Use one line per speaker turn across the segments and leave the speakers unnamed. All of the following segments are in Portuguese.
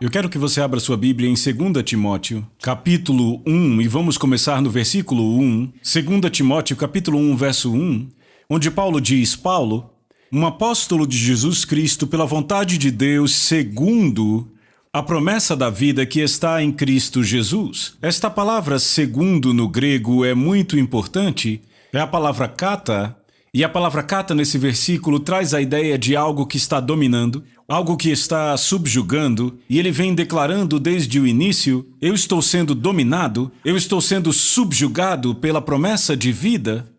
Eu quero que você abra sua Bíblia em 2 Timóteo, capítulo 1, e vamos começar no versículo 1. 2 Timóteo, capítulo 1, verso 1, onde Paulo diz: Paulo, um apóstolo de Jesus Cristo pela vontade de Deus, segundo a promessa da vida que está em Cristo Jesus. Esta palavra segundo no grego é muito importante, é a palavra kata, e a palavra kata nesse versículo traz a ideia de algo que está dominando, algo que está subjugando, e ele vem declarando desde o início: eu estou sendo dominado, eu estou sendo subjugado pela promessa de vida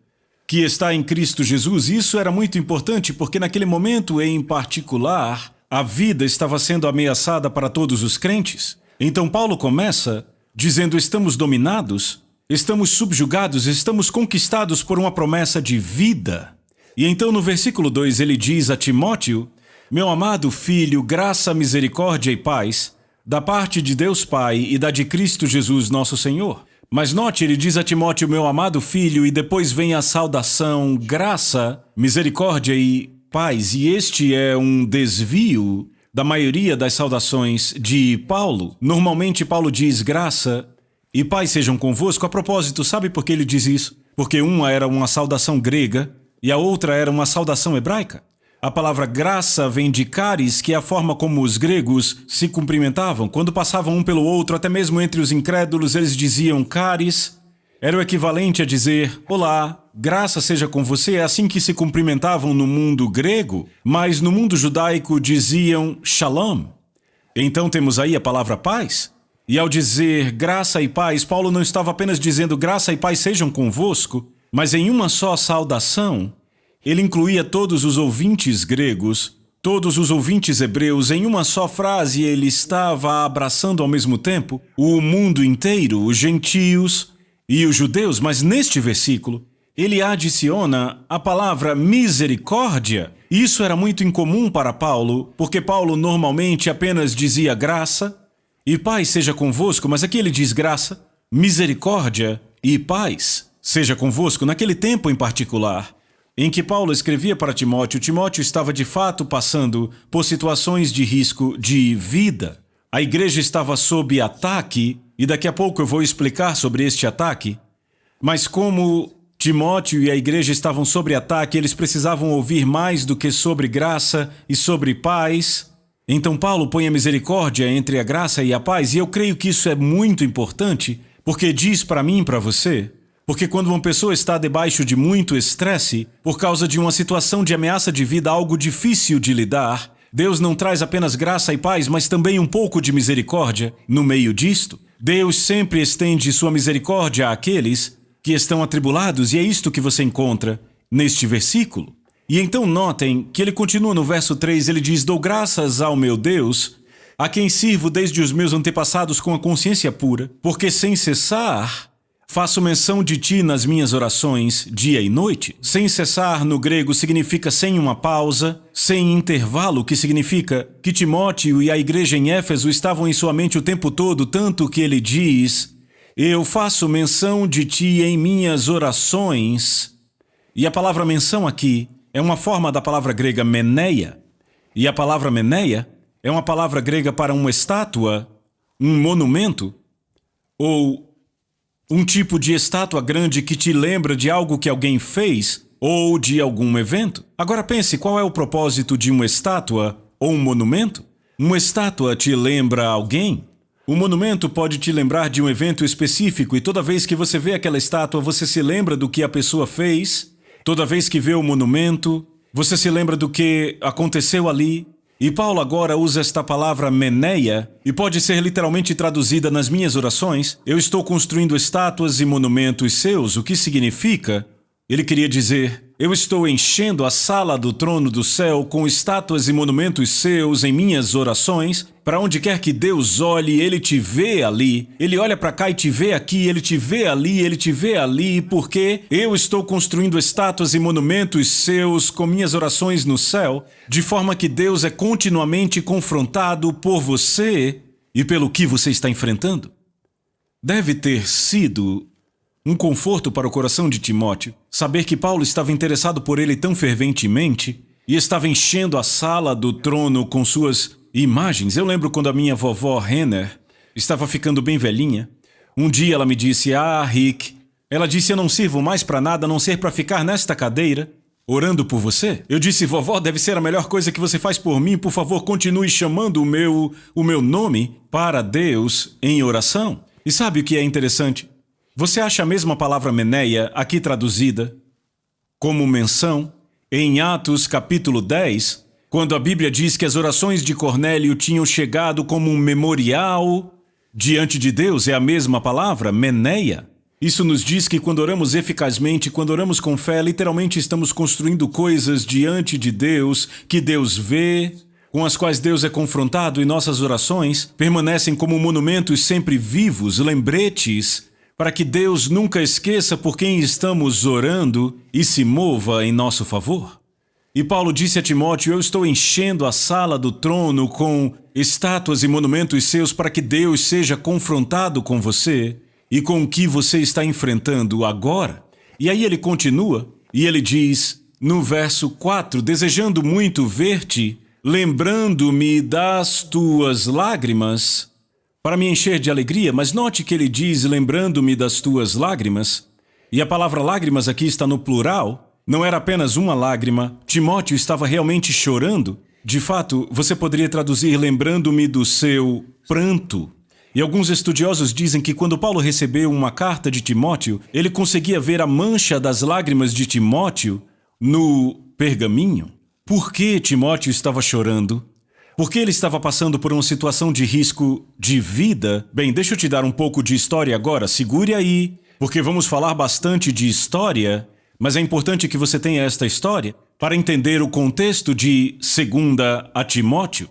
que está em Cristo Jesus. Isso era muito importante porque naquele momento em particular, a vida estava sendo ameaçada para todos os crentes. Então Paulo começa dizendo: estamos dominados, estamos subjugados, estamos conquistados por uma promessa de vida. E então no versículo 2 ele diz a Timóteo: meu amado filho, graça, misericórdia e paz, da parte de Deus Pai e da de Cristo Jesus nosso Senhor. Mas note, ele diz a Timóteo, meu amado filho, e depois vem a saudação, graça, misericórdia e paz. E este é um desvio da maioria das saudações de Paulo. Normalmente Paulo diz graça e paz sejam convosco. A propósito, sabe por que ele diz isso? Porque uma era uma saudação grega e a outra era uma saudação hebraica. A palavra graça vem de caris, que é a forma como os gregos se cumprimentavam. Quando passavam um pelo outro, até mesmo entre os incrédulos, eles diziam caris. Era o equivalente a dizer: olá, graça seja com você. É assim que se cumprimentavam no mundo grego, mas no mundo judaico diziam shalom. Então temos aí a palavra paz. E ao dizer graça e paz, Paulo não estava apenas dizendo graça e paz sejam convosco, mas em uma só saudação, ele incluía todos os ouvintes gregos, todos os ouvintes hebreus. Em uma só frase, ele estava abraçando ao mesmo tempo o mundo inteiro, os gentios e os judeus. Mas neste versículo, ele adiciona a palavra misericórdia. Isso era muito incomum para Paulo, porque Paulo normalmente apenas dizia graça e paz seja convosco, mas aqui ele diz graça, misericórdia e paz seja convosco. Naquele tempo em particular em que Paulo escrevia para Timóteo, Timóteo estava de fato passando por situações de risco de vida. A igreja estava sob ataque, e daqui a pouco eu vou explicar sobre este ataque. Mas como Timóteo e a igreja estavam sob ataque, eles precisavam ouvir mais do que sobre graça e sobre paz. Então Paulo põe a misericórdia entre a graça e a paz, e eu creio que isso é muito importante, porque diz para mim e para você. Porque quando uma pessoa está debaixo de muito estresse, por causa de uma situação de ameaça de vida, algo difícil de lidar, Deus não traz apenas graça e paz, mas também um pouco de misericórdia no meio disto. Deus sempre estende sua misericórdia àqueles que estão atribulados, e é isto que você encontra neste versículo. E então notem que ele continua no verso 3, ele diz: dou graças ao meu Deus, a quem sirvo desde os meus antepassados com a consciência pura, porque sem cessar faço menção de ti nas minhas orações, dia e noite. Sem cessar no grego significa sem uma pausa, sem intervalo, que significa que Timóteo e a igreja em Éfeso estavam em sua mente o tempo todo, tanto que ele diz: eu faço menção de ti em minhas orações. E a palavra menção aqui é uma forma da palavra grega meneia. E a palavra meneia é uma palavra grega para uma estátua, um monumento, ou um tipo de estátua grande que te lembra de algo que alguém fez ou de algum evento. Agora pense, qual é o propósito de uma estátua ou um monumento? Uma estátua te lembra alguém. Um monumento pode te lembrar de um evento específico, e toda vez que você vê aquela estátua, você se lembra do que a pessoa fez. Toda vez que vê o monumento, você se lembra do que aconteceu ali. E Paulo agora usa esta palavra meneia, e pode ser literalmente traduzida nas minhas orações. Eu estou construindo estátuas e monumentos seus. O que significa? Ele queria dizer: eu estou enchendo a sala do trono do céu com estátuas e monumentos seus em minhas orações. Para onde quer que Deus olhe, Ele te vê ali. Ele olha para cá e te vê aqui, Ele te vê ali, Ele te vê ali, porque eu estou construindo estátuas e monumentos seus com minhas orações no céu, de forma que Deus é continuamente confrontado por você e pelo que você está enfrentando. Deve ter sido um conforto para o coração de Timóteo saber que Paulo estava interessado por ele tão ferventemente e estava enchendo a sala do trono com suas Imagens. Eu lembro quando a minha vovó Renner estava ficando bem velhinha. Um dia ela me disse, Rick, ela disse, eu não sirvo mais para nada a não ser para ficar nesta cadeira, orando por você. Eu disse, vovó, deve ser a melhor coisa que você faz por mim. Por favor, continue chamando o meu nome para Deus em oração. E sabe o que é interessante? Você acha a mesma palavra meneia aqui traduzida como menção em Atos capítulo 10, quando a Bíblia diz que as orações de Cornélio tinham chegado como um memorial diante de Deus. É a mesma palavra, meneia. Isso nos diz que quando oramos eficazmente, quando oramos com fé, literalmente estamos construindo coisas diante de Deus, que Deus vê, com as quais Deus é confrontado, e nossas orações permanecem como monumentos sempre vivos, lembretes, para que Deus nunca esqueça por quem estamos orando e se mova em nosso favor. E Paulo disse a Timóteo, eu estou enchendo a sala do trono com estátuas e monumentos seus para que Deus seja confrontado com você e com o que você está enfrentando agora. E aí ele continua, e ele diz, no verso 4, desejando muito ver-te, lembrando-me das tuas lágrimas, para me encher de alegria. Mas note que ele diz, lembrando-me das tuas lágrimas, e a palavra lágrimas aqui está no plural, não era apenas uma lágrima. Timóteo estava realmente chorando. De fato, você poderia traduzir lembrando-me do seu pranto. E alguns estudiosos dizem que quando Paulo recebeu uma carta de Timóteo, ele conseguia ver a mancha das lágrimas de Timóteo no pergaminho. Por que Timóteo estava chorando? Porque ele estava passando por uma situação de risco de vida? Bem, deixa eu te dar um pouco de história agora. Segure aí, porque vamos falar bastante de história, mas é importante que você tenha esta história para entender o contexto de 2 Timóteo.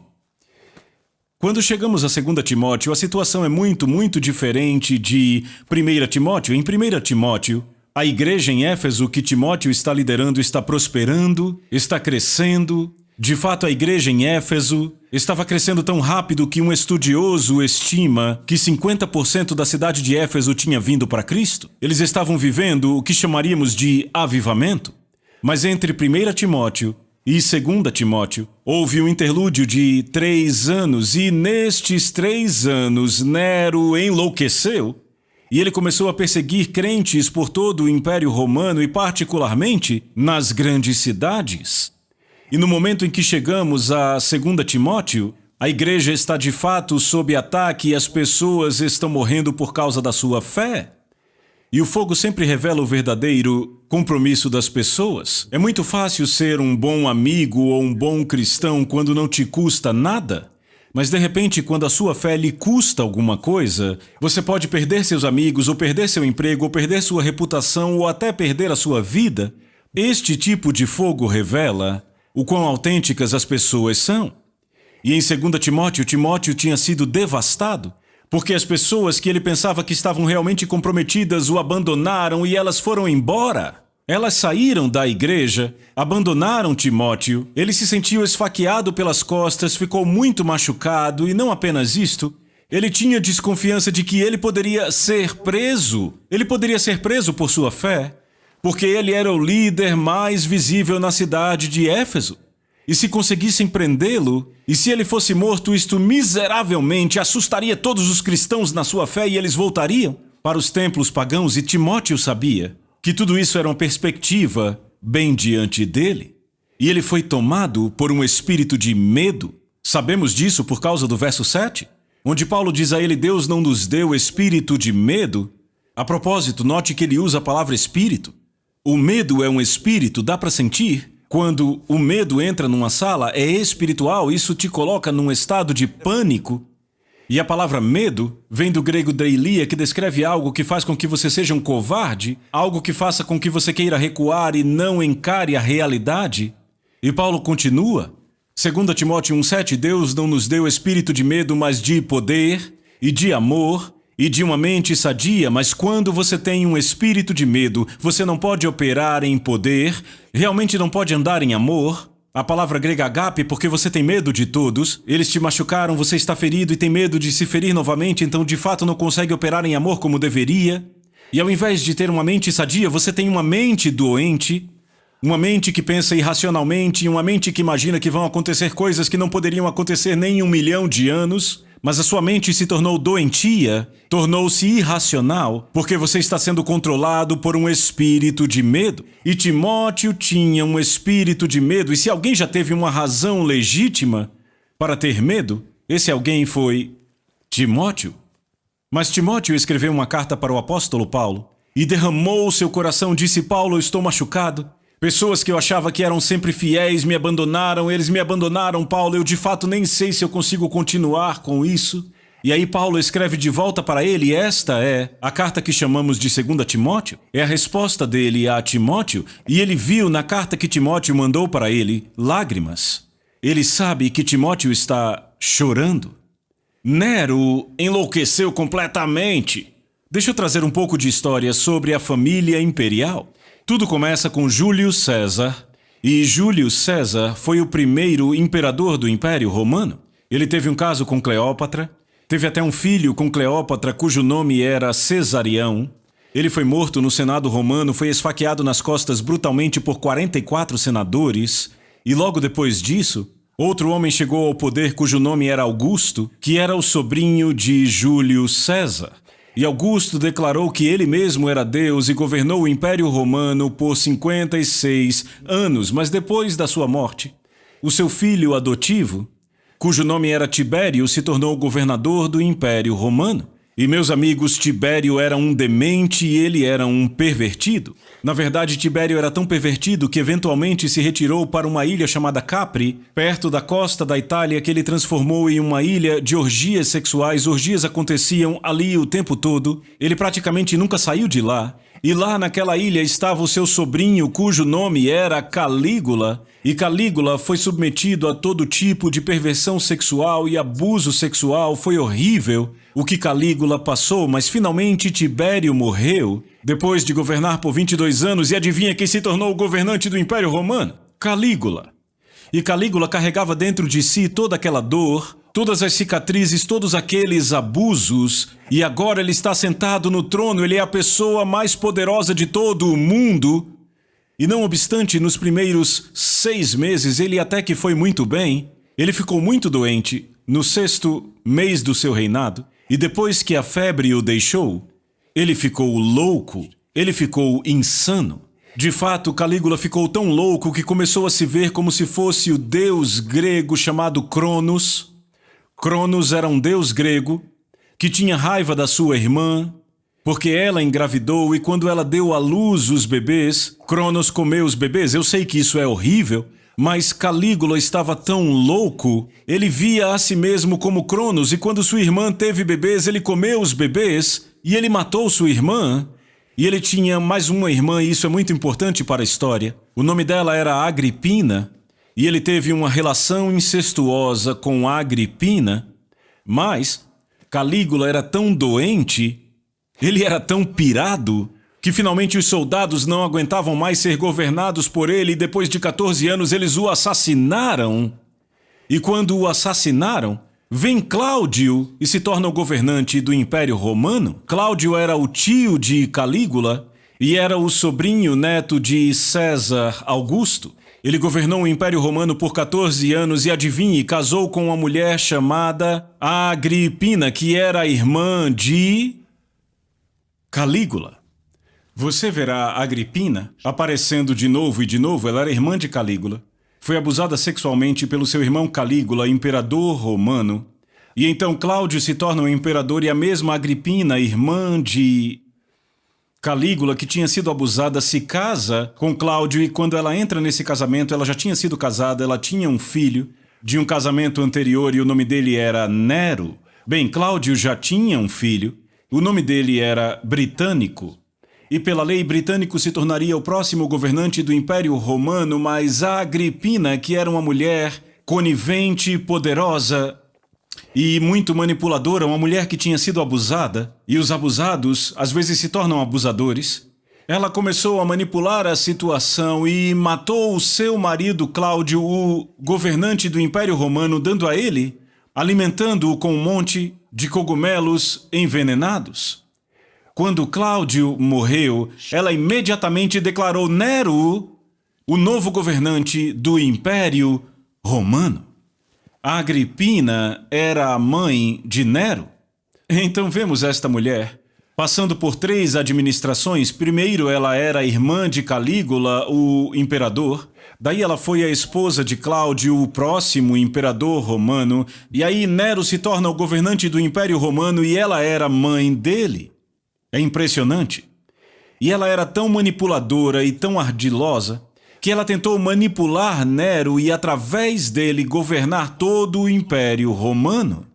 Quando chegamos a 2 Timóteo, a situação é muito diferente de 1 Timóteo. Em 1 Timóteo, a igreja em Éfeso que Timóteo está liderando está prosperando, está crescendo. De fato, a igreja em Éfeso estava crescendo tão rápido que um estudioso estima que 50% da cidade de Éfeso tinha vindo para Cristo. Eles estavam vivendo o que chamaríamos de avivamento. Mas entre 1 Timóteo e 2 Timóteo, houve um interlúdio de 3 anos, e nestes 3 anos Nero enlouqueceu, e ele começou a perseguir crentes por todo o Império Romano e particularmente nas grandes cidades. E no momento em que chegamos a 2 Timóteo, a igreja está de fato sob ataque e as pessoas estão morrendo por causa da sua fé. E o fogo sempre revela o verdadeiro compromisso das pessoas. É muito fácil ser um bom amigo ou um bom cristão quando não te custa nada. Mas de repente, quando a sua fé lhe custa alguma coisa, você pode perder seus amigos, ou perder seu emprego, ou perder sua reputação, ou até perder a sua vida. Este tipo de fogo revela o quão autênticas as pessoas são. E em 2 Timóteo, Timóteo tinha sido devastado, porque as pessoas que ele pensava que estavam realmente comprometidas o abandonaram e elas foram embora. Elas saíram da igreja, abandonaram Timóteo, ele se sentiu esfaqueado pelas costas, ficou muito machucado e não apenas isto, ele tinha desconfiança de que ele poderia ser preso. Ele poderia ser preso por sua fé, porque ele era o líder mais visível na cidade de Éfeso. E se conseguissem prendê-lo, e se ele fosse morto, isto miseravelmente assustaria todos os cristãos na sua fé e eles voltariam para os templos pagãos. E Timóteo sabia que tudo isso era uma perspectiva bem diante dele. E ele foi tomado por um espírito de medo. Sabemos disso por causa do verso 7, onde Paulo diz a ele, Deus não nos deu espírito de medo. A propósito, note que ele usa a palavra espírito. O medo é um espírito, dá para sentir. Quando o medo entra numa sala, é espiritual, isso te coloca num estado de pânico. E a palavra medo vem do grego deilia, que descreve algo que faz com que você seja um covarde, algo que faça com que você queira recuar e não encare a realidade. E Paulo continua, 2 Timóteo 1,7, Deus não nos deu espírito de medo, mas de poder e de amor e de uma mente sadia. Mas quando você tem um espírito de medo, você não pode operar em poder, realmente não pode andar em amor. A palavra grega agape, porque você tem medo de todos. Eles te machucaram, você está ferido e tem medo de se ferir novamente, então de fato não consegue operar em amor como deveria. E ao invés de ter uma mente sadia, você tem uma mente doente. Uma mente que pensa irracionalmente, uma mente que imagina que vão acontecer coisas que não poderiam acontecer nem em 1 milhão de anos, mas a sua mente se tornou doentia, tornou-se irracional, porque você está sendo controlado por um espírito de medo. E Timóteo tinha um espírito de medo, e se alguém já teve uma razão legítima para ter medo, esse alguém foi Timóteo. Mas Timóteo escreveu uma carta para o apóstolo Paulo, e derramou seu coração, disse: Paulo, eu estou machucado. Pessoas que eu achava que eram sempre fiéis me abandonaram, eles me abandonaram, Paulo, eu de fato nem sei se eu consigo continuar com isso. E aí Paulo escreve de volta para ele, e esta é a carta que chamamos de 2 Timóteo. É a resposta dele a Timóteo, e ele viu na carta que Timóteo mandou para ele lágrimas. Ele sabe que Timóteo está chorando. Nero enlouqueceu completamente. Deixa eu trazer um pouco de história sobre a família imperial. Tudo começa com Júlio César, e Júlio César foi o primeiro imperador do Império Romano. Ele teve um caso com Cleópatra, teve até um filho com Cleópatra cujo nome era Cesarião. Ele foi morto no Senado romano, foi esfaqueado nas costas brutalmente por 44 senadores, e logo depois disso, outro homem chegou ao poder cujo nome era Augusto, que era o sobrinho de Júlio César. E Augusto declarou que ele mesmo era Deus e governou o Império Romano por 56 anos, mas depois da sua morte, o seu filho adotivo, cujo nome era Tibério, se tornou governador do Império Romano. E, meus amigos, Tibério era um demente e ele era um pervertido. Na verdade, Tibério era tão pervertido que eventualmente se retirou para uma ilha chamada Capri, perto da costa da Itália, que ele transformou em uma ilha de orgias sexuais. Orgias aconteciam ali o tempo todo. Ele praticamente nunca saiu de lá. E lá naquela ilha estava o seu sobrinho, cujo nome era Calígula. E Calígula foi submetido a todo tipo de perversão sexual e abuso sexual. Foi horrível o que Calígula passou, mas finalmente Tibério morreu, depois de governar por 22 anos, e adivinha quem se tornou o governante do Império Romano? Calígula. E Calígula carregava dentro de si toda aquela dor, todas as cicatrizes, todos aqueles abusos, e agora ele está sentado no trono, ele é a pessoa mais poderosa de todo o mundo. E não obstante, nos primeiros 6 meses, ele até que foi muito bem. Ele ficou muito doente no 6º mês do seu reinado, e depois que a febre o deixou, ele ficou louco, ele ficou insano. De fato, Calígula ficou tão louco que começou a se ver como se fosse o deus grego chamado Cronos. Cronos era um deus grego que tinha raiva da sua irmã, porque ela engravidou e quando ela deu à luz os bebês, Cronos comeu os bebês. Eu sei que isso é horrível, mas Calígula estava tão louco, ele via a si mesmo como Cronos, e quando sua irmã teve bebês, ele comeu os bebês e ele matou sua irmã. E ele tinha mais uma irmã, e isso é muito importante para a história. O nome dela era Agripina, e ele teve uma relação incestuosa com Agripina, mas Calígula era tão doente, ele era tão pirado, que finalmente os soldados não aguentavam mais ser governados por ele, e depois de 14 anos eles o assassinaram. E quando o assassinaram, vem Cláudio e se torna o governante do Império Romano. Cláudio era o tio de Calígula e era o sobrinho neto de César Augusto. Ele governou o Império Romano por 14 anos e, adivinhe, casou com uma mulher chamada Agripina, que era a irmã de Calígula. Você verá Agripina aparecendo de novo e de novo. Ela era irmã de Calígula. Foi abusada sexualmente pelo seu irmão Calígula, imperador romano. E então Cláudio se torna um imperador e a mesma Agripina, irmã de Calígula, que tinha sido abusada, se casa com Cláudio, e quando ela entra nesse casamento, ela já tinha sido casada, ela tinha um filho de um casamento anterior e o nome dele era Nero. Bem, Cláudio já tinha um filho, o nome dele era Britânico. E pela lei, Britânico se tornaria o próximo governante do Império Romano, mas a Agripina, que era uma mulher conivente, poderosa e muito manipuladora, uma mulher que tinha sido abusada, e os abusados às vezes se tornam abusadores, ela começou a manipular a situação e matou o seu marido Cláudio, o governante do Império Romano, dando a ele, alimentando-o com um monte de cogumelos envenenados. Quando Cláudio morreu, ela imediatamente declarou Nero o novo governante do Império Romano. Agripina era a mãe de Nero. Então vemos esta mulher passando por 3 administrações. Primeiro, ela era irmã de Calígula, o imperador. Daí ela foi a esposa de Cláudio, o próximo imperador romano. E aí Nero se torna o governante do Império Romano e ela era mãe dele. É impressionante. E ela era tão manipuladora e tão ardilosa que ela tentou manipular Nero e, através dele, governar todo o Império Romano.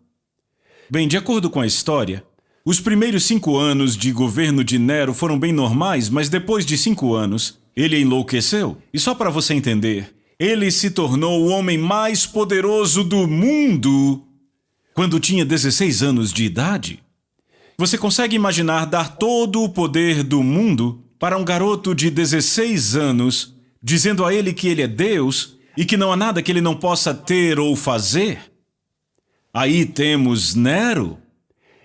Bem, de acordo com a história, os primeiros 5 anos de governo de Nero foram bem normais, mas depois de 5 anos, ele enlouqueceu. E só para você entender, ele se tornou o homem mais poderoso do mundo quando tinha 16 anos de idade. Você consegue imaginar dar todo o poder do mundo para um garoto de 16 anos, dizendo a ele que ele é Deus e que não há nada que ele não possa ter ou fazer? Aí temos Nero.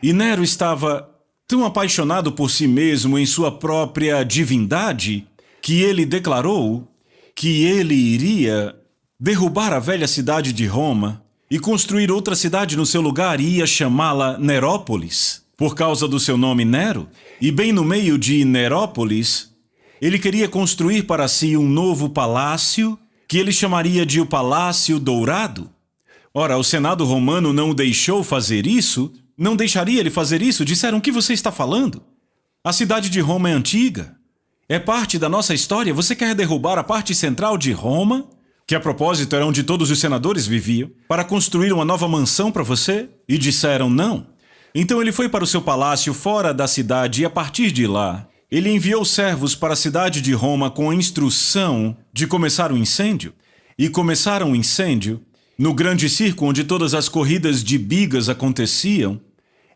E Nero estava tão apaixonado por si mesmo em sua própria divindade que ele declarou que ele iria derrubar a velha cidade de Roma e construir outra cidade no seu lugar e ia chamá-la Nerópolis, por causa do seu nome Nero. E bem no meio de Nerópolis, ele queria construir para si um novo palácio que ele chamaria de o Palácio Dourado. Ora, o Senado romano não o deixou fazer isso, não deixaria ele fazer isso. Disseram: o que você está falando? A cidade de Roma é antiga. É parte da nossa história. Você quer derrubar a parte central de Roma, que a propósito era onde todos os senadores viviam, para construir uma nova mansão para você? E disseram não. Então ele foi para o seu palácio fora da cidade e, a partir de lá, ele enviou servos para a cidade de Roma com a instrução de começar o incêndio. E começaram o incêndio no grande circo onde todas as corridas de bigas aconteciam.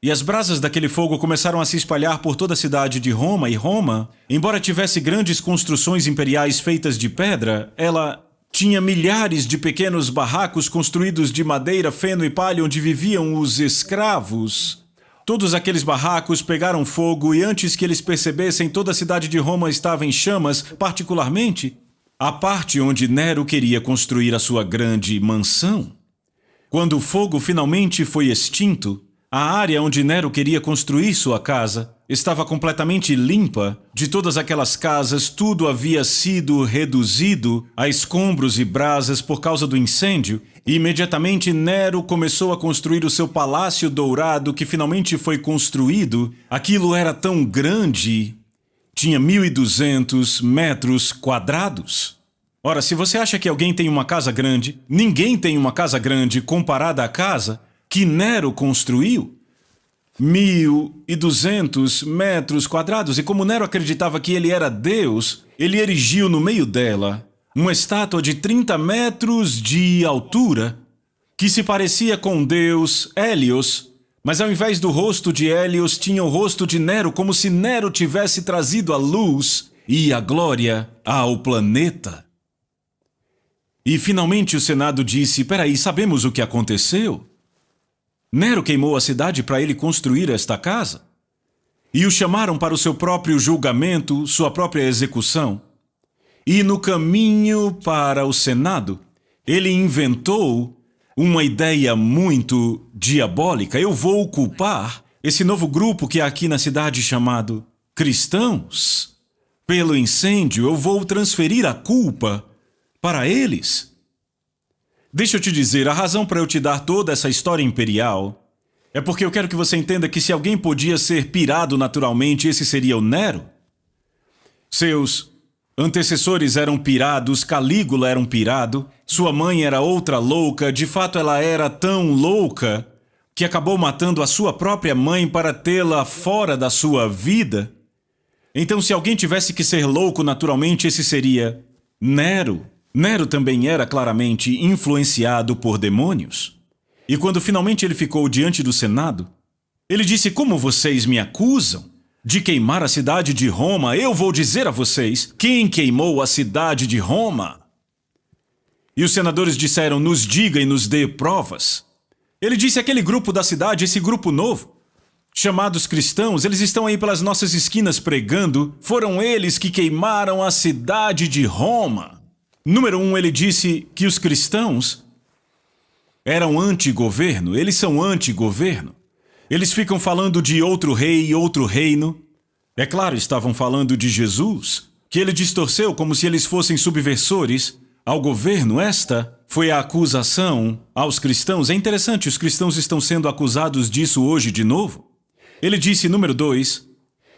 E as brasas daquele fogo começaram a se espalhar por toda a cidade de Roma. E Roma, embora tivesse grandes construções imperiais feitas de pedra, ela tinha milhares de pequenos barracos construídos de madeira, feno e palha onde viviam os escravos. Todos aqueles barracos pegaram fogo e, antes que eles percebessem, toda a cidade de Roma estava em chamas, particularmente a parte onde Nero queria construir a sua grande mansão. Quando o fogo finalmente foi extinto, a área onde Nero queria construir sua casa estava completamente limpa. De todas aquelas casas, tudo havia sido reduzido a escombros e brasas por causa do incêndio. E imediatamente Nero começou a construir o seu Palácio Dourado, que finalmente foi construído. Aquilo era tão grande, tinha 1.200 metros quadrados. Ora, se você acha que alguém tem uma casa grande, ninguém tem uma casa grande comparada à casa que Nero construiu. 1.200 metros quadrados. E como Nero acreditava que ele era Deus, ele erigiu no meio dela uma estátua de 30 metros de altura, que se parecia com Deus Hélios, mas ao invés do rosto de Hélios, tinha o rosto de Nero, como se Nero tivesse trazido a luz e a glória ao planeta. E finalmente o Senado disse: peraí, sabemos o que aconteceu? Nero queimou a cidade para ele construir esta casa. E o chamaram para o seu próprio julgamento, sua própria execução. E no caminho para o Senado, ele inventou uma ideia muito diabólica. Eu vou culpar esse novo grupo que há aqui na cidade chamado cristãos. Pelo incêndio, eu vou transferir a culpa para eles. Deixa eu te dizer, a razão para eu te dar toda essa história imperial é porque eu quero que você entenda que se alguém podia ser pirado naturalmente, esse seria o Nero. Seus antecessores eram pirados, Calígula era um pirado, sua mãe era outra louca. De fato, ela era tão louca que acabou matando a sua própria mãe para tê-la fora da sua vida. Então, se alguém tivesse que ser louco naturalmente, esse seria Nero. Nero também era claramente influenciado por demônios. E quando finalmente ele ficou diante do Senado, ele disse: como vocês me acusam de queimar a cidade de Roma? Eu vou dizer a vocês quem queimou a cidade de Roma. E os senadores disseram: nos diga e nos dê provas. Ele disse: aquele grupo da cidade, esse grupo novo, chamados cristãos, eles estão aí pelas nossas esquinas pregando. Foram eles que queimaram a cidade de Roma. Número 1, ele disse que os cristãos eram anti-governo. Eles são anti-governo. Eles ficam falando de outro rei e outro reino. É claro, estavam falando de Jesus, que ele distorceu como se eles fossem subversores ao governo. Esta foi a acusação aos cristãos. É interessante, os cristãos estão sendo acusados disso hoje de novo. Ele disse, número 2,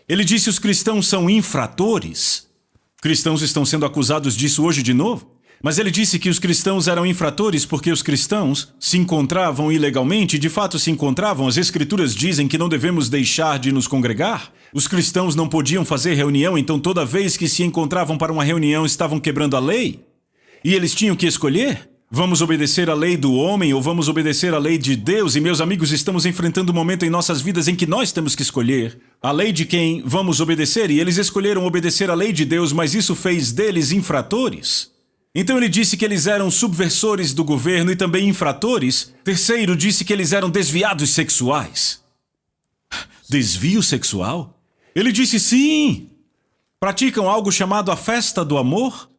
ele disse os cristãos são infratores. Cristãos estão sendo acusados disso hoje de novo. Mas ele disse que os cristãos eram infratores porque os cristãos se encontravam ilegalmente, de fato se encontravam. As escrituras dizem que não devemos deixar de nos congregar. Os cristãos não podiam fazer reunião, então toda vez que se encontravam para uma reunião estavam quebrando a lei. E eles tinham que escolher: vamos obedecer à lei do homem ou vamos obedecer à lei de Deus? E meus amigos, estamos enfrentando um momento em nossas vidas em que nós temos que escolher a lei de quem vamos obedecer. E eles escolheram obedecer à lei de Deus, mas isso fez deles infratores. Então ele disse que eles eram subversores do governo e também infratores. Terceiro, disse que eles eram desviados sexuais. Desvio sexual? Ele disse sim. Praticam algo chamado a festa do amor.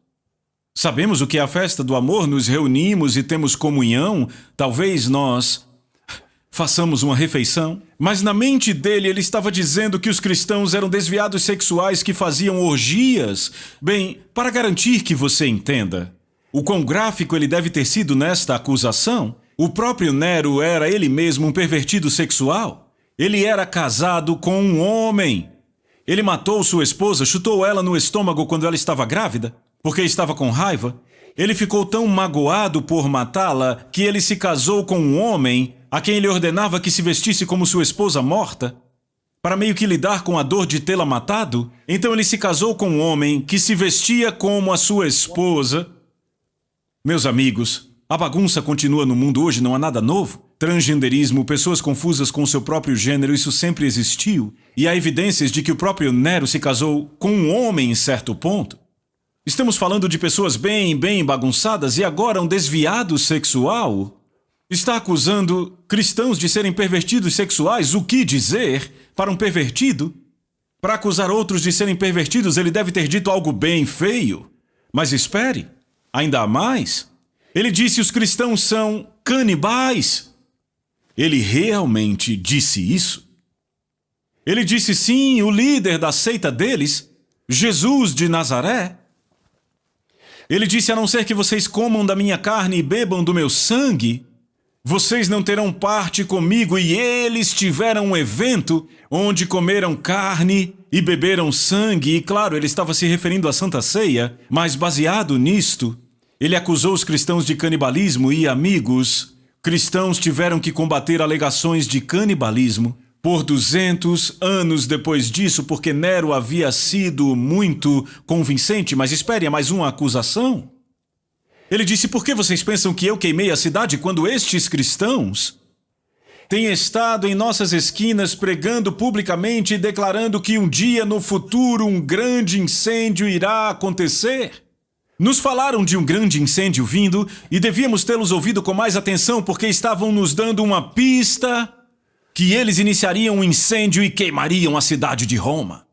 Sabemos o que é a festa do amor, nos reunimos e temos comunhão. Talvez nós façamos uma refeição. Mas na mente dele, ele estava dizendo que os cristãos eram desviados sexuais que faziam orgias. Bem, para garantir que você entenda o quão gráfico ele deve ter sido nesta acusação, o próprio Nero era ele mesmo um pervertido sexual. Ele era casado com um homem. Ele matou sua esposa, chutou ela no estômago quando ela estava grávida, porque estava com raiva. Ele ficou tão magoado por matá-la que ele se casou com um homem a quem ele ordenava que se vestisse como sua esposa morta, para meio que lidar com a dor de tê-la matado. Então ele se casou com um homem que se vestia como a sua esposa. Meus amigos, a bagunça continua no mundo hoje, não há nada novo. Transgenderismo, pessoas confusas com seu próprio gênero, isso sempre existiu. E há evidências de que o próprio Nero se casou com um homem em certo ponto. Estamos falando de pessoas bem bagunçadas e agora um desviado sexual está acusando cristãos de serem pervertidos sexuais. O que dizer para um pervertido? Para acusar outros de serem pervertidos, ele deve ter dito algo bem feio. Mas espere, ainda há mais. Ele disse os cristãos são canibais. Ele realmente disse isso? Ele disse sim, o líder da seita deles, Jesus de Nazaré. Ele disse, a não ser que vocês comam da minha carne e bebam do meu sangue, vocês não terão parte comigo. E eles tiveram um evento onde comeram carne e beberam sangue. E claro, ele estava se referindo à Santa Ceia, mas baseado nisto, ele acusou os cristãos de canibalismo. E amigos, cristãos tiveram que combater alegações de canibalismo por 200 anos depois disso, porque Nero havia sido muito convincente. Mas espere, há mais uma acusação. Ele disse, por que vocês pensam que eu queimei a cidade quando estes cristãos têm estado em nossas esquinas pregando publicamente e declarando que um dia no futuro um grande incêndio irá acontecer? Nos falaram de um grande incêndio vindo e devíamos tê-los ouvido com mais atenção porque estavam nos dando uma pista que eles iniciariam um incêndio e queimariam a cidade de Roma.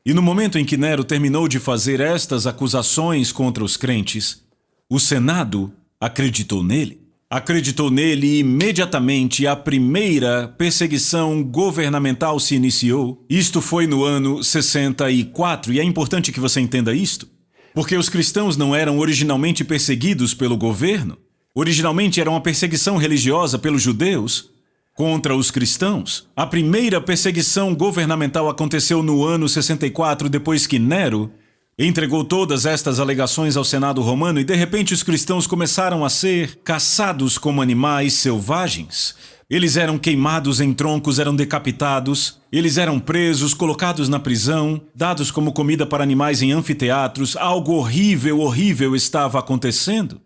E no momento em que Nero terminou de fazer estas acusações contra os crentes, o Senado acreditou nele. Acreditou nele e imediatamente a primeira perseguição governamental se iniciou. Isto foi no ano 64, e é importante que você entenda isto, porque os cristãos não eram originalmente perseguidos pelo governo. Originalmente era uma perseguição religiosa pelos judeus contra os cristãos. A primeira perseguição governamental aconteceu no ano 64, depois que Nero entregou todas estas alegações ao Senado romano e de repente os cristãos começaram a ser caçados como animais selvagens. Eles eram queimados em troncos, eram decapitados, eles eram presos, colocados na prisão, dados como comida para animais em anfiteatros. Algo horrível estava acontecendo.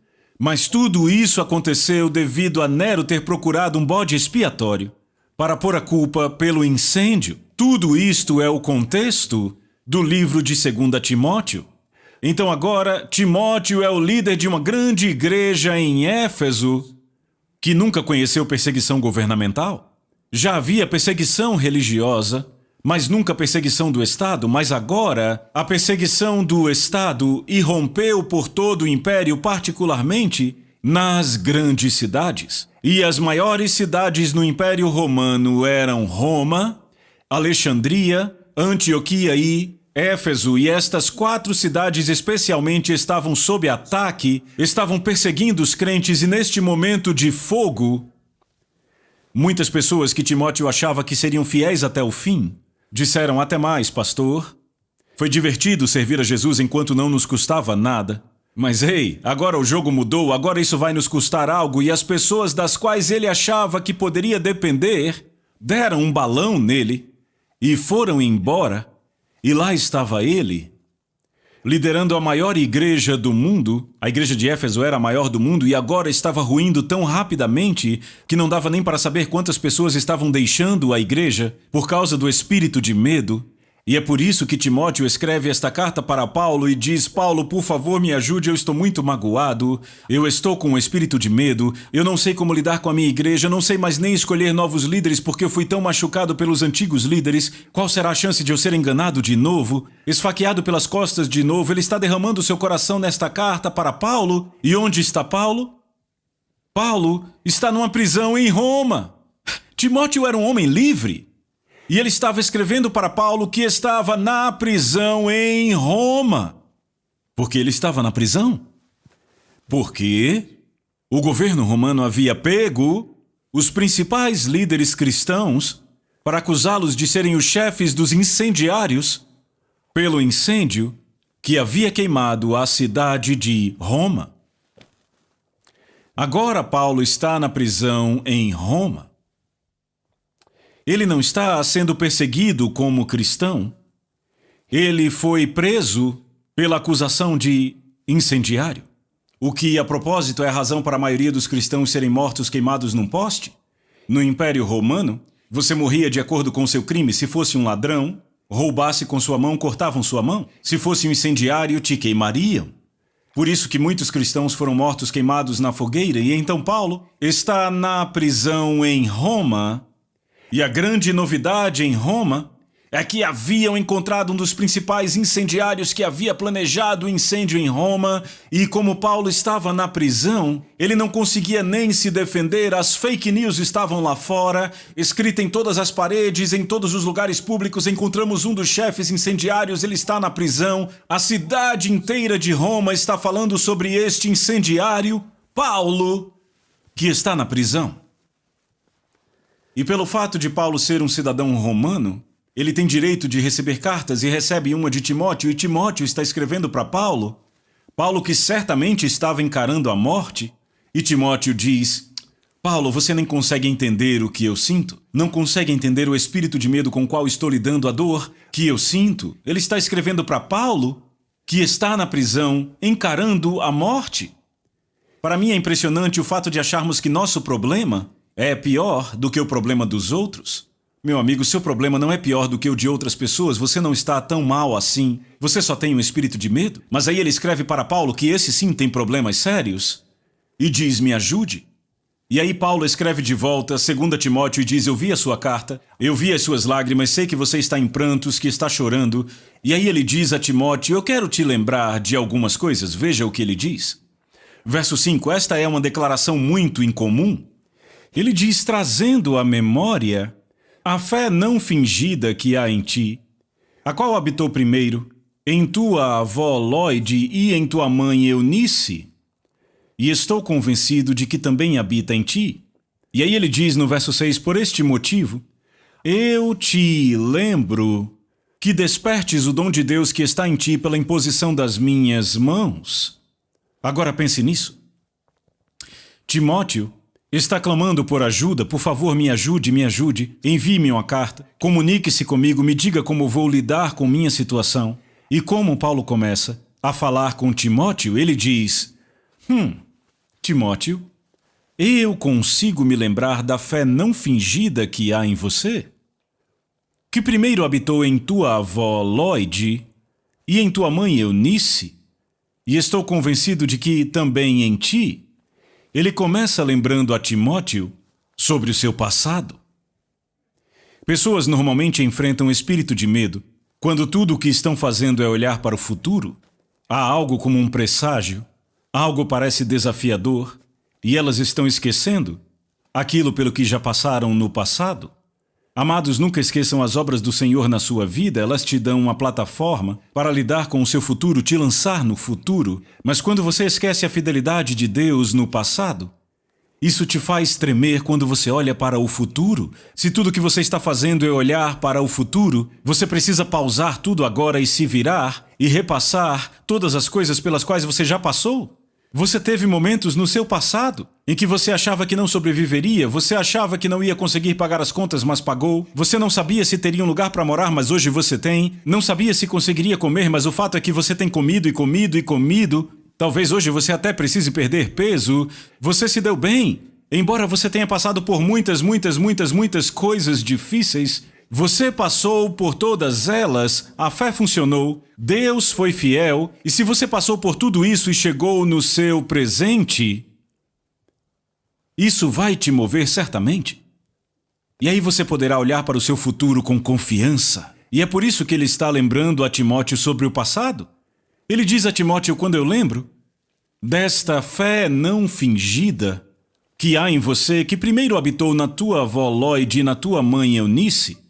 Mas tudo isso aconteceu devido a Nero ter procurado um bode expiatório para pôr a culpa pelo incêndio. Tudo isto é o contexto do livro de 2 Timóteo. Então agora, Timóteo é o líder de uma grande igreja em Éfeso que nunca conheceu perseguição governamental. Já havia perseguição religiosa, mas nunca a perseguição do Estado, mas agora a perseguição do Estado irrompeu por todo o império, particularmente nas grandes cidades. E as maiores cidades no Império Romano eram Roma, Alexandria, Antioquia e Éfeso, e estas 4 cidades especialmente estavam sob ataque, estavam perseguindo os crentes, e neste momento de fogo, muitas pessoas que Timóteo achava que seriam fiéis até o fim, disseram: até mais, pastor. Foi divertido servir a Jesus enquanto não nos custava nada. Mas ei, agora o jogo mudou, agora isso vai nos custar algo, e as pessoas das quais ele achava que poderia depender, deram um balão nele e foram embora, e lá estava ele, liderando a maior igreja do mundo. A igreja de Éfeso era a maior do mundo e agora estava ruindo tão rapidamente que não dava nem para saber quantas pessoas estavam deixando a igreja por causa do espírito de medo. E é por isso que Timóteo escreve esta carta para Paulo e diz: Paulo, por favor, me ajude, eu estou muito magoado, eu estou com um espírito de medo, eu não sei como lidar com a minha igreja, não sei mais nem escolher novos líderes porque eu fui tão machucado pelos antigos líderes. Qual será a chance de eu ser enganado de novo, esfaqueado pelas costas de novo? Ele está derramando seu coração nesta carta para Paulo. E onde está Paulo? Paulo está numa prisão em Roma. Timóteo era um homem livre. E ele estava escrevendo para Paulo que estava na prisão em Roma. Por que ele estava na prisão? Porque o governo romano havia pego os principais líderes cristãos para acusá-los de serem os chefes dos incendiários pelo incêndio que havia queimado a cidade de Roma. Agora Paulo está na prisão em Roma. Ele não está sendo perseguido como cristão. Ele foi preso pela acusação de incendiário. O que, a propósito, é a razão para a maioria dos cristãos serem mortos queimados num poste. No Império Romano, você morria de acordo com seu crime. Se fosse um ladrão, roubasse com sua mão, cortavam sua mão. Se fosse um incendiário, te queimariam. Por isso que muitos cristãos foram mortos queimados na fogueira. E então Paulo está na prisão em Roma. E a grande novidade em Roma é que haviam encontrado um dos principais incendiários que havia planejado o incêndio em Roma, e como Paulo estava na prisão, ele não conseguia nem se defender, as fake news estavam lá fora, escrita em todas as paredes, em todos os lugares públicos. Encontramos um dos chefes incendiários, ele está na prisão, a cidade inteira de Roma está falando sobre este incendiário, Paulo, que está na prisão. E pelo fato de Paulo ser um cidadão romano, ele tem direito de receber cartas e recebe uma de Timóteo, e Timóteo está escrevendo para Paulo, Paulo que certamente estava encarando a morte, e Timóteo diz: Paulo, você nem consegue entender o que eu sinto, não consegue entender o espírito de medo com o qual estou lidando, a dor que eu sinto. Ele está escrevendo para Paulo, que está na prisão, encarando a morte. Para mim é impressionante o fato de acharmos que nosso problema é pior do que o problema dos outros. Meu amigo, seu problema não é pior do que o de outras pessoas, você não está tão mal assim, você só tem um espírito de medo. Mas aí ele escreve para Paulo que esse sim tem problemas sérios, e diz: me ajude. E aí Paulo escreve de volta, 2 Timóteo, e diz: eu vi a sua carta, eu vi as suas lágrimas, sei que você está em prantos, que está chorando. E aí ele diz a Timóteo: eu quero te lembrar de algumas coisas. Veja o que ele diz. Verso 5, esta é uma declaração muito incomum. Ele diz, trazendo à memória a fé não fingida que há em ti, a qual habitou primeiro em tua avó Lóide e em tua mãe Eunice, e estou convencido de que também habita em ti. E aí ele diz no verso 6, por este motivo, eu te lembro que despertes o dom de Deus que está em ti pela imposição das minhas mãos. Agora pense nisso. Timóteo está clamando por ajuda. Por favor, me ajude, envie-me uma carta, comunique-se comigo, me diga como vou lidar com minha situação. E como Paulo começa a falar com Timóteo, ele diz, Timóteo, eu consigo me lembrar da fé não fingida que há em você, que primeiro habitou em tua avó Lóide e em tua mãe Eunice, e estou convencido de que também em ti. Ele começa lembrando a Timóteo sobre o seu passado. Pessoas normalmente enfrentam espírito de medo quando tudo o que estão fazendo é olhar para o futuro. Há algo como um presságio, algo parece desafiador, e elas estão esquecendo aquilo pelo que já passaram no passado. Amados, nunca esqueçam as obras do Senhor na sua vida, elas te dão uma plataforma para lidar com o seu futuro, te lançar no futuro. Mas quando você esquece a fidelidade de Deus no passado, isso te faz tremer quando você olha para o futuro. Se tudo que você está fazendo é olhar para o futuro, você precisa pausar tudo agora e se virar e repassar todas as coisas pelas quais você já passou. Você teve momentos no seu passado em que você achava que não sobreviveria, você achava que não ia conseguir pagar as contas, mas pagou. Você não sabia se teria um lugar para morar, mas hoje você tem. Não sabia se conseguiria comer, mas o fato é que você tem comido e comido e comido. Talvez hoje você até precise perder peso. Você se deu bem. Embora você tenha passado por muitas coisas difíceis, você passou por todas elas, a fé funcionou, Deus foi fiel, e se você passou por tudo isso e chegou no seu presente, isso vai te mover certamente. E aí você poderá olhar para o seu futuro com confiança. E é por isso que ele está lembrando a Timóteo sobre o passado. Ele diz a Timóteo, quando eu lembro desta fé não fingida que há em você, que primeiro habitou na tua avó Lóide e na tua mãe Eunice,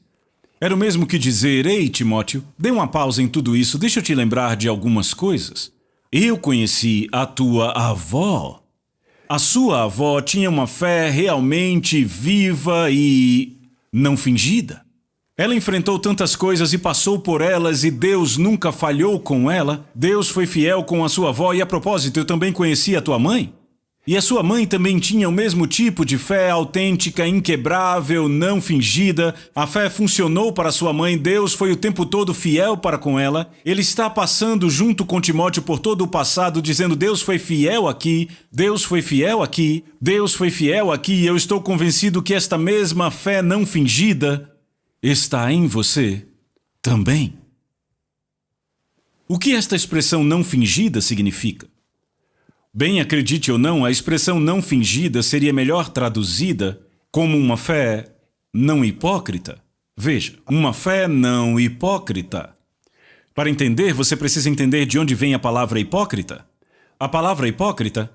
era o mesmo que dizer, ei Timóteo, dê uma pausa em tudo isso, deixa eu te lembrar de algumas coisas. Eu conheci a tua avó. A sua avó tinha uma fé realmente viva e não fingida. Ela enfrentou tantas coisas e passou por elas e Deus nunca falhou com ela. Deus foi fiel com a sua avó e, a propósito, eu também conheci a tua mãe. E a sua mãe também tinha o mesmo tipo de fé autêntica, inquebrável, não fingida. A fé funcionou para sua mãe, Deus foi o tempo todo fiel para com ela. Ele está passando junto com Timóteo por todo o passado, dizendo, Deus foi fiel aqui, Deus foi fiel aqui, Deus foi fiel aqui, e eu estou convencido que esta mesma fé não fingida está em você também. O que esta expressão não fingida significa? Bem, acredite ou não, a expressão não fingida seria melhor traduzida como uma fé não hipócrita. Veja, uma fé não hipócrita. Para entender, você precisa entender de onde vem a palavra hipócrita. A palavra hipócrita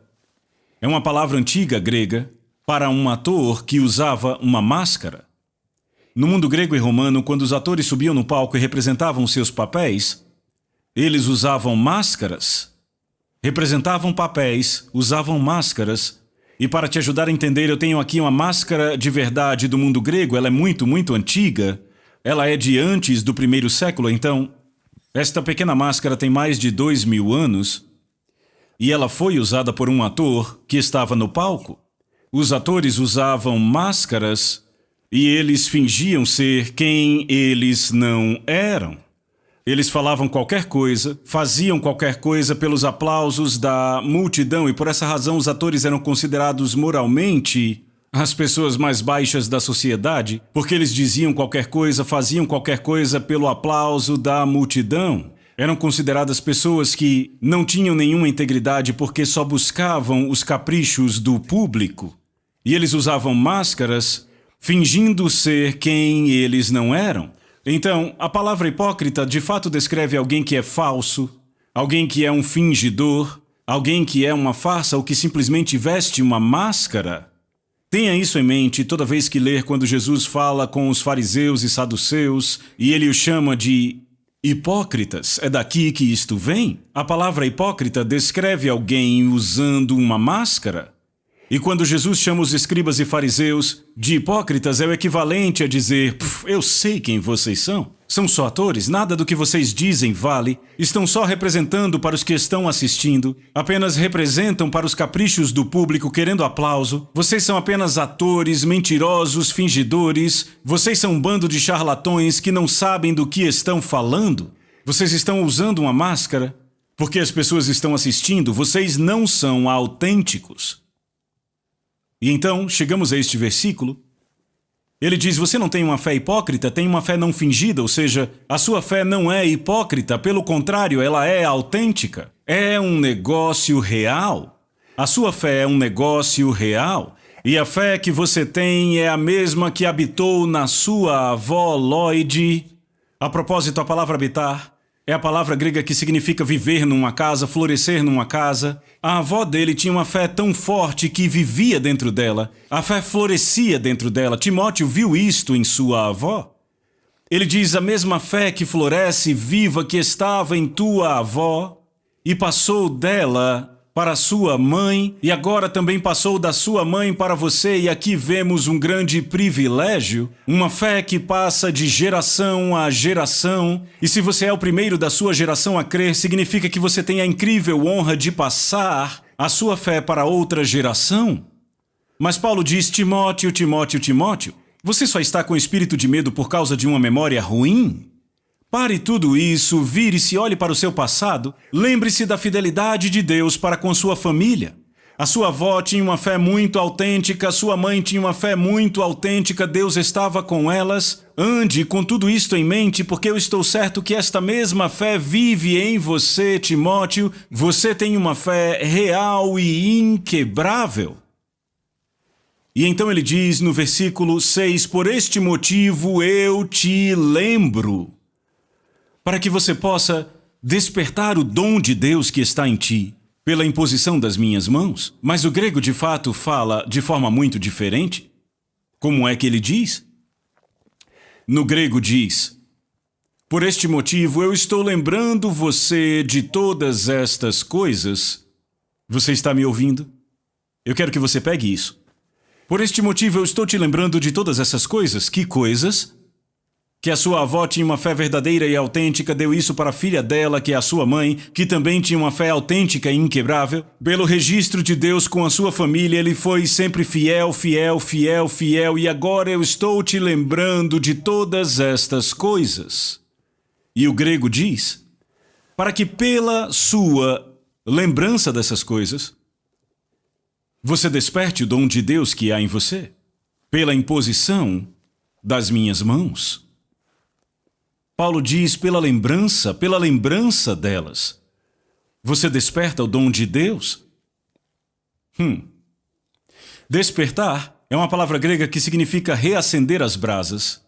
é uma palavra antiga grega para um ator que usava uma máscara. No mundo grego e romano, quando os atores subiam no palco e representavam seus papéis, eles usavam máscaras. Representavam papéis, usavam máscaras. E para te ajudar a entender, eu tenho aqui uma máscara de verdade do mundo grego. Ela é muito antiga. Ela é de antes do 1º século, então esta pequena máscara tem mais de 2000 anos. E ela foi usada por um ator que estava no palco. Os atores usavam máscaras e eles fingiam ser quem eles não eram. Eles falavam qualquer coisa, faziam qualquer coisa pelos aplausos da multidão e por essa razão os atores eram considerados moralmente as pessoas mais baixas da sociedade, porque eles diziam qualquer coisa, faziam qualquer coisa pelo aplauso da multidão. Eram consideradas pessoas que não tinham nenhuma integridade porque só buscavam os caprichos do público. E eles usavam máscaras, fingindo ser quem eles não eram. Então, a palavra hipócrita de fato descreve alguém que é falso, alguém que é um fingidor, alguém que é uma farsa ou que simplesmente veste uma máscara. Tenha isso em mente toda vez que ler quando Jesus fala com os fariseus e saduceus e ele os chama de hipócritas. É daqui que isto vem? A palavra hipócrita descreve alguém usando uma máscara. E quando Jesus chama os escribas e fariseus de hipócritas, é o equivalente a dizer, eu sei quem vocês são. São só atores, nada do que vocês dizem vale. Estão só representando para os que estão assistindo. Apenas representam para os caprichos do público querendo aplauso. Vocês são apenas atores, mentirosos, fingidores. Vocês são um bando de charlatões que não sabem do que estão falando. Vocês estão usando uma máscara porque as pessoas estão assistindo. Vocês não são autênticos. E então, chegamos a este versículo. Ele diz, você não tem uma fé hipócrita, tem uma fé não fingida, ou seja, a sua fé não é hipócrita, pelo contrário, ela é autêntica. É um negócio real. A sua fé é um negócio real. E a fé que você tem é a mesma que habitou na sua avó Lloyd. A propósito, a palavra habitar é a palavra grega que significa viver numa casa, florescer numa casa. A avó dele tinha uma fé tão forte que vivia dentro dela. A fé florescia dentro dela. Timóteo viu isto em sua avó. Ele diz: a mesma fé que floresce viva que estava em tua avó e passou dela para sua mãe, e agora também passou da sua mãe para você, e aqui vemos um grande privilégio, uma fé que passa de geração a geração, e se você é o primeiro da sua geração a crer, significa que você tem a incrível honra de passar a sua fé para outra geração. Mas Paulo diz: Timóteo, Timóteo, Timóteo, você só está com espírito de medo por causa de uma memória ruim? Pare tudo isso, vire-se, olhe para o seu passado, lembre-se da fidelidade de Deus para com sua família. A sua avó tinha uma fé muito autêntica, sua mãe tinha uma fé muito autêntica, Deus estava com elas. Ande com tudo isto em mente, porque eu estou certo que esta mesma fé vive em você, Timóteo. Você tem uma fé real e inquebrável. E então ele diz no versículo 6, por este motivo eu te lembro, para que você possa despertar o dom de Deus que está em ti, pela imposição das minhas mãos. Mas o grego de fato fala de forma muito diferente. Como é que ele diz? No grego diz: por este motivo eu estou lembrando você de todas estas coisas. Você está me ouvindo? Eu quero que você pegue isso. Por este motivo eu estou te lembrando de todas essas coisas. Que coisas? Que a sua avó tinha uma fé verdadeira e autêntica, deu isso para a filha dela, que é a sua mãe, que também tinha uma fé autêntica e inquebrável. Pelo registro de Deus com a sua família, ele foi sempre fiel, fiel, fiel, fiel, e agora eu estou te lembrando de todas estas coisas. E o grego diz, para que pela sua lembrança dessas coisas, você desperte o dom de Deus que há em você, pela imposição das minhas mãos. Paulo diz, pela lembrança delas, você desperta o dom de Deus? Despertar é uma palavra grega que significa reacender as brasas.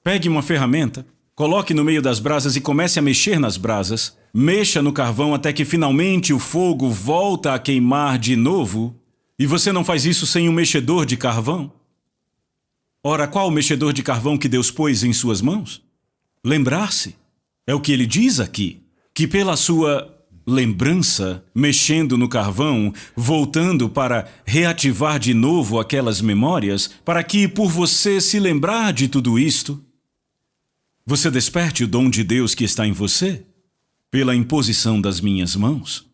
Pegue uma ferramenta, coloque no meio das brasas e comece a mexer nas brasas. Mexa no carvão até que finalmente o fogo volta a queimar de novo. E você não faz isso sem um mexedor de carvão? Ora, qual o mexedor de carvão que Deus pôs em suas mãos? Lembrar-se. É o que ele diz aqui, que pela sua lembrança, mexendo no carvão, voltando para reativar de novo aquelas memórias, para que, por você se lembrar de tudo isto, você desperte o dom de Deus que está em você, pela imposição das minhas mãos.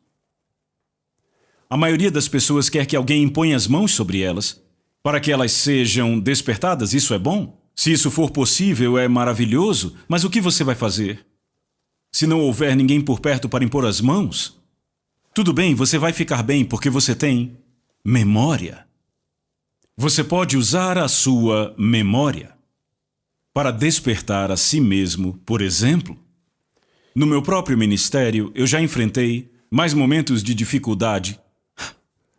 A maioria das pessoas quer que alguém imponha as mãos sobre elas, para que elas sejam despertadas. Isso é bom. Se isso for possível, é maravilhoso, mas o que você vai fazer? Se não houver ninguém por perto para impor as mãos, tudo bem, você vai ficar bem porque você tem memória. Você pode usar a sua memória para despertar a si mesmo, por exemplo. No meu próprio ministério, eu já enfrentei mais momentos de dificuldade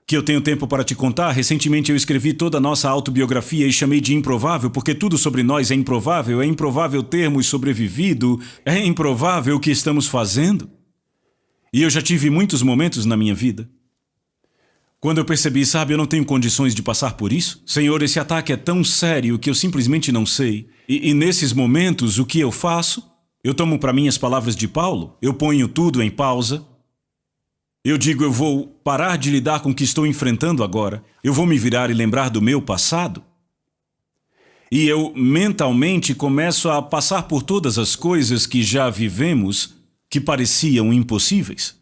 que eu tenho tempo para te contar. Recentemente eu escrevi toda a nossa autobiografia e chamei de improvável, porque tudo sobre nós é improvável termos sobrevivido, é improvável o que estamos fazendo. E eu já tive muitos momentos na minha vida quando eu percebi, sabe, eu não tenho condições de passar por isso. Senhor, esse ataque é tão sério que eu simplesmente não sei. E nesses momentos, o que eu faço? Eu tomo para mim as palavras de Paulo, eu ponho tudo em pausa. Eu digo, eu vou parar de lidar com o que estou enfrentando agora. Eu vou me virar e lembrar do meu passado. E eu mentalmente começo a passar por todas as coisas que já vivemos que pareciam impossíveis.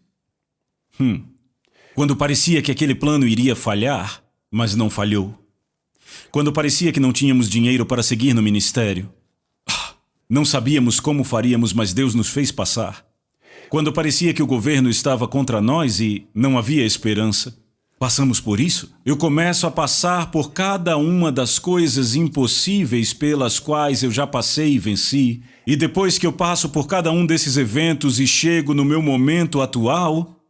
Quando parecia que aquele plano iria falhar, mas não falhou. Quando parecia que não tínhamos dinheiro para seguir no ministério. Não sabíamos como faríamos, mas Deus nos fez passar. Quando parecia que o governo estava contra nós e não havia esperança, passamos por isso. Eu começo a passar por cada uma das coisas impossíveis pelas quais eu já passei e venci. E depois que eu passo por cada um desses eventos e chego no meu momento atual,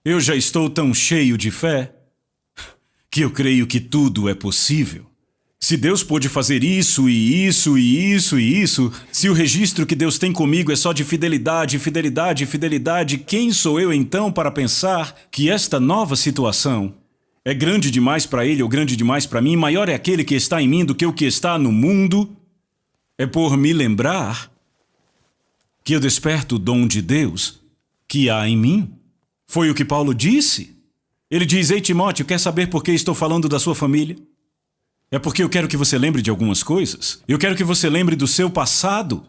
eu já estou tão cheio de fé que eu creio que tudo é possível. Se Deus pôde fazer isso e isso e isso e isso, se o registro que Deus tem comigo é só de fidelidade, fidelidade, fidelidade, quem sou eu então para pensar que esta nova situação é grande demais para Ele ou grande demais para mim? Maior é aquele que está em mim do que o que está no mundo? É por me lembrar que eu desperto o dom de Deus que há em mim. Foi o que Paulo disse. Ele diz: ei, Timóteo, quer saber por que estou falando da sua família? É porque eu quero que você lembre de algumas coisas. Eu quero que você lembre do seu passado.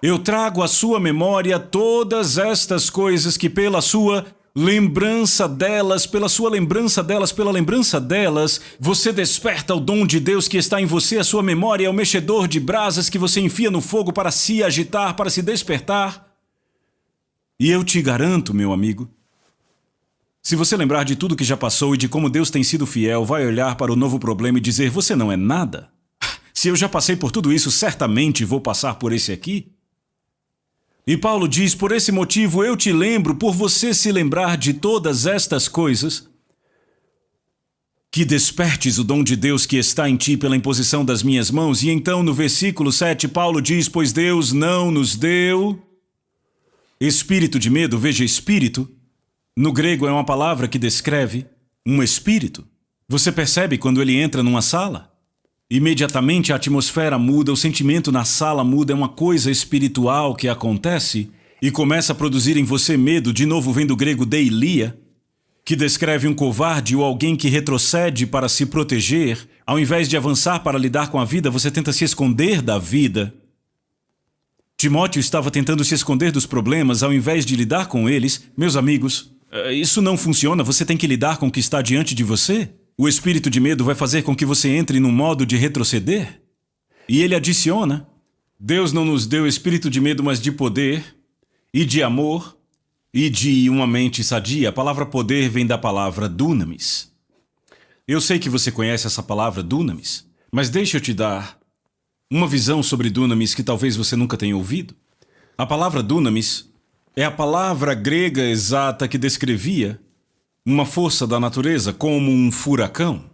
Eu trago à sua memória todas estas coisas que pela sua lembrança delas, você desperta o dom de Deus que está em você. A sua memória é o mexedor de brasas que você enfia no fogo para se agitar, para se despertar. E eu te garanto, meu amigo, se você lembrar de tudo que já passou e de como Deus tem sido fiel, vai olhar para o novo problema e dizer: você não é nada. Se eu já passei por tudo isso, certamente vou passar por esse aqui. E Paulo diz: por esse motivo eu te lembro, por você se lembrar de todas estas coisas, que despertes o dom de Deus que está em ti pela imposição das minhas mãos. E então no versículo 7 Paulo diz: pois Deus não nos deu espírito de medo. Veja, espírito no grego é uma palavra que descreve um espírito. Você percebe quando ele entra numa sala? Imediatamente a atmosfera muda, o sentimento na sala muda, é uma coisa espiritual que acontece e começa a produzir em você medo. De novo vem do grego deilia, que descreve um covarde ou alguém que retrocede para se proteger. Ao invés de avançar para lidar com a vida, você tenta se esconder da vida. Timóteo estava tentando se esconder dos problemas ao invés de lidar com eles. Meus amigos, isso não funciona. Você tem que lidar com o que está diante de você. O espírito de medo vai fazer com que você entre num modo de retroceder. E ele adiciona: Deus não nos deu espírito de medo, mas de poder e de amor e de uma mente sadia. A palavra poder vem da palavra dunamis. Eu sei que você conhece essa palavra dunamis, mas deixa eu te dar uma visão sobre dunamis que talvez você nunca tenha ouvido. A palavra dunamis é a palavra grega exata que descrevia uma força da natureza como um furacão.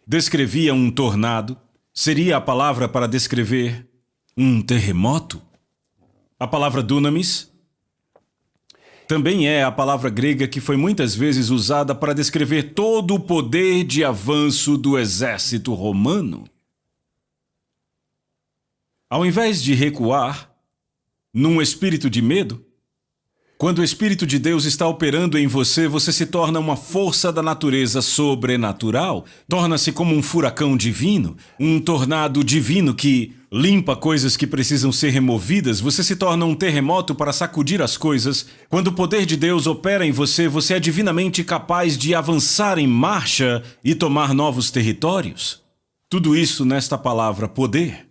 Descrevia um tornado. Seria a palavra para descrever um terremoto. A palavra dunamis também é a palavra grega que foi muitas vezes usada para descrever todo o poder de avanço do exército romano. Ao invés de recuar num espírito de medo, quando o Espírito de Deus está operando em você, você se torna uma força da natureza sobrenatural. Torna-se como um furacão divino, um tornado divino que limpa coisas que precisam ser removidas. Você se torna um terremoto para sacudir as coisas. Quando o poder de Deus opera em você, você é divinamente capaz de avançar em marcha e tomar novos territórios. Tudo isso nesta palavra poder.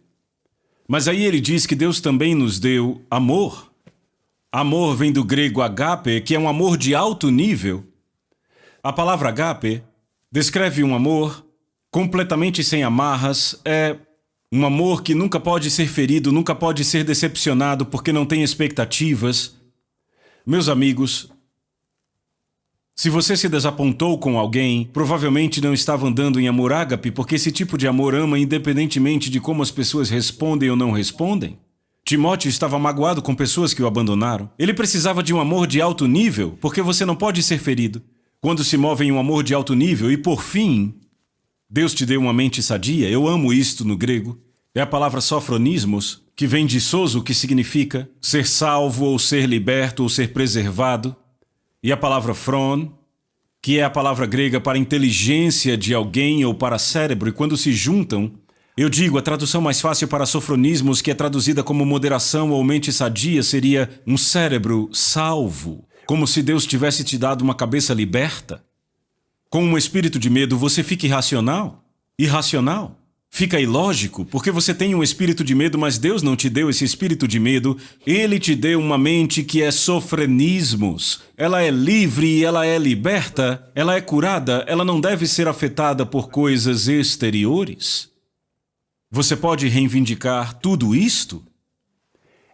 Mas aí ele diz que Deus também nos deu amor. Amor vem do grego agape, que é um amor de alto nível. A palavra agape descreve um amor completamente sem amarras. É um amor que nunca pode ser ferido, nunca pode ser decepcionado porque não tem expectativas. Meus amigos, se você se desapontou com alguém, provavelmente não estava andando em amor ágape, porque esse tipo de amor ama independentemente de como as pessoas respondem ou não respondem. Timóteo estava magoado com pessoas que o abandonaram. Ele precisava de um amor de alto nível, porque você não pode ser ferido quando se move em um amor de alto nível. E por fim, Deus te deu uma mente sadia. Eu amo isto no grego. É a palavra sofronismos, que vem de sozo, que significa ser salvo ou ser liberto ou ser preservado. E a palavra phron, que é a palavra grega para inteligência de alguém ou para cérebro. E quando se juntam, eu digo, a tradução mais fácil para sofronismos, que é traduzida como moderação ou mente sadia, seria um cérebro salvo, como se Deus tivesse te dado uma cabeça liberta. Com um espírito de medo, você fica irracional. Irracional. Fica ilógico, porque você tem um espírito de medo, mas Deus não te deu esse espírito de medo. Ele te deu uma mente que é sofrenismos. Ela é livre, ela é liberta, ela é curada, ela não deve ser afetada por coisas exteriores. Você pode reivindicar tudo isto?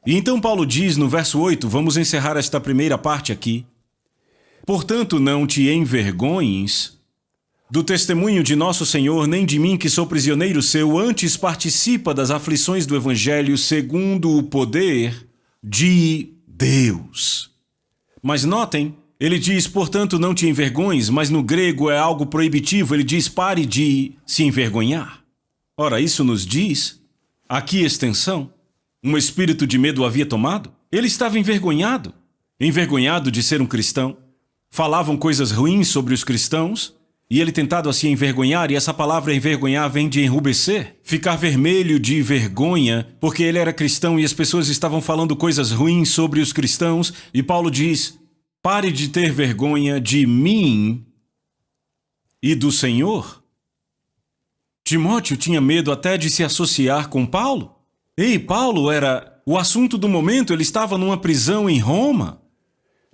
E então Paulo diz no verso 8, vamos encerrar esta primeira parte aqui. Portanto, não te envergonhes do testemunho de nosso Senhor, nem de mim que sou prisioneiro seu, antes participa das aflições do Evangelho segundo o poder de Deus. Mas notem, ele diz, portanto, não te envergonhes, mas no grego é algo proibitivo, ele diz, pare de se envergonhar. Ora, isso nos diz, aqui extensão, um espírito de medo o havia tomado? Ele estava envergonhado de ser um cristão. Falavam coisas ruins sobre os cristãos, e ele tentado a se envergonhar, e essa palavra envergonhar vem de enrubescer, ficar vermelho de vergonha, porque ele era cristão e as pessoas estavam falando coisas ruins sobre os cristãos, e Paulo diz, pare de ter vergonha de mim e do Senhor. Timóteo tinha medo até de se associar com Paulo. Ei, Paulo era o assunto do momento, ele estava numa prisão em Roma.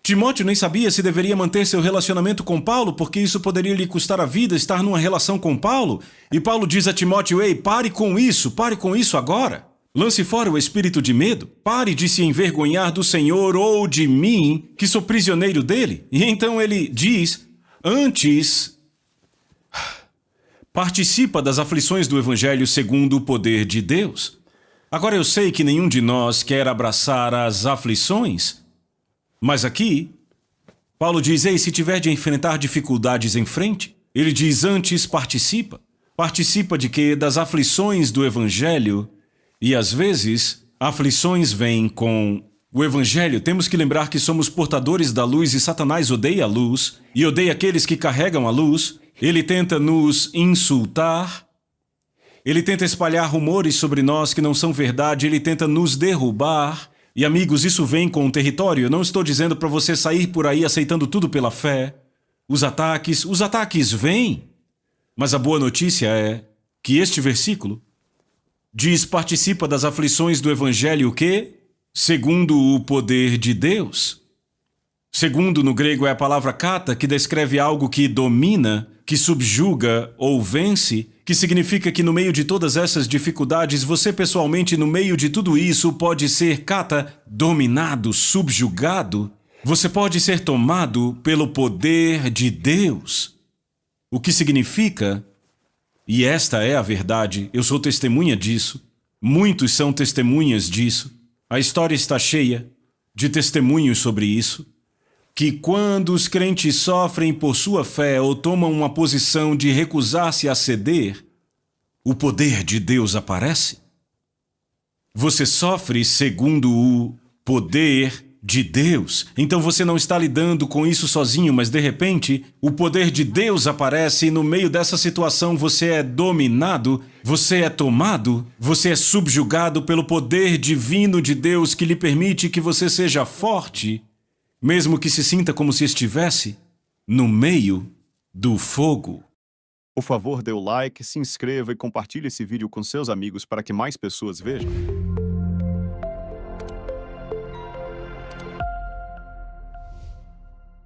Timóteo nem sabia se deveria manter seu relacionamento com Paulo, porque isso poderia lhe custar a vida, estar numa relação com Paulo. E Paulo diz a Timóteo, ei, pare com isso agora. Lance fora o espírito de medo, pare de se envergonhar do Senhor ou de mim, que sou prisioneiro dele. E então ele diz, antes, participa das aflições do Evangelho segundo o poder de Deus. Agora eu sei que nenhum de nós quer abraçar as aflições, mas aqui, Paulo diz, ei, se tiver de enfrentar dificuldades em frente, ele diz, antes participa. Participa de quê? Das aflições do Evangelho. E às vezes, aflições vêm com o Evangelho. Temos que lembrar que somos portadores da luz e Satanás odeia a luz e odeia aqueles que carregam a luz. Ele tenta nos insultar. Ele tenta espalhar rumores sobre nós que não são verdade. Ele tenta nos derrubar. E amigos, isso vem com o território. Eu não estou dizendo para você sair por aí aceitando tudo pela fé. Os ataques vêm. Mas a boa notícia é que este versículo diz, participa das aflições do Evangelho o quê? Segundo o poder de Deus. Segundo no grego é a palavra kata, que descreve algo que domina, que subjuga ou vence, que significa que no meio de todas essas dificuldades, você pessoalmente no meio de tudo isso pode ser kata, dominado, subjugado. Você pode ser tomado pelo poder de Deus. O que significa, e esta é a verdade, eu sou testemunha disso, muitos são testemunhas disso, a história está cheia de testemunhos sobre isso, que quando os crentes sofrem por sua fé ou tomam uma posição de recusar-se a ceder, o poder de Deus aparece. Você sofre segundo o poder de Deus. Então você não está lidando com isso sozinho, mas de repente o poder de Deus aparece e no meio dessa situação você é dominado, você é tomado, você é subjugado pelo poder divino de Deus que lhe permite que você seja forte, mesmo que se sinta como se estivesse no meio do fogo.
Por favor, dê o like, se inscreva e compartilhe esse vídeo com seus amigos para que mais pessoas vejam.